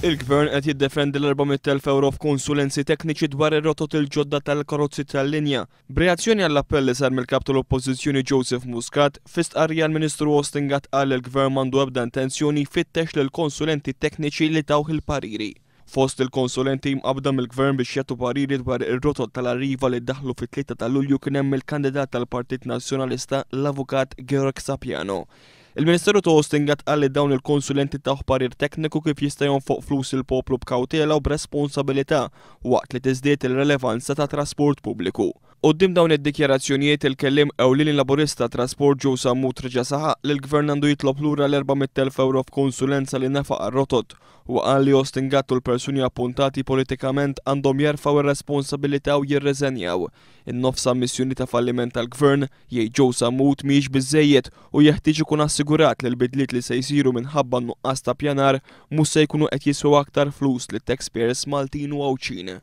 Il-Gvern qed jiddefendi l-400,000 euro f'konsulenzi tekniċi dwar ir-rotot il-ġodda tal-karozzi tal-linja. B'reazzjoni għall-appell li sar mill-kap tal-Oppożizzjoni Joseph Muscat, f'istqarrija l-Ministru Austin Gatt qal li l-Gvern m'għandu ebda intenzjoni jfittex lil konsulenti tekniċi li tawh il-pariri. Fost il-konsulenti mqabda mill-Gvern biex jagħtu pariri dwar ir-rotot tal-arriva li ddaħlu fit-3 ta' Lulju kien hemm il-kandidat tal-Partit Nazzjonalista l-Avukat Georg Sapjano. Il-Ministeru ta' Austin Gatt qal li dawn il-konsulenti tawh parir tekniku kif jista' jonfoq flus il-poplu b'kawtela u b'responsabilità waqt li tiżdied il-relevanza ta' trasport pubbliku. Quddiem dawn id-dikjarazzjonijiet il-kelliem ewlieni laburista trasport Joe Sammut reġa' saħaq li l-Gvern għandu jitlob lura l-400,000 euro f'konsulenza li nefaq ar-rotot u qal li Austin Gatt u l-persuni appuntati politikament għandhom jerfgħu ir-responsabilità u jirreżenjaw. In-nofsa missjoni ta' falliment tal-Gvern jgħid Joe Sammut mhijiex biżżejjed u jeħtieġ ikun assigurat li l-bidliet li se jsiru minħabba nuqqas ta' pjanar mhux se jkunu qed jiswew aktar flus lit-taxpayers Maltin u Għawċin.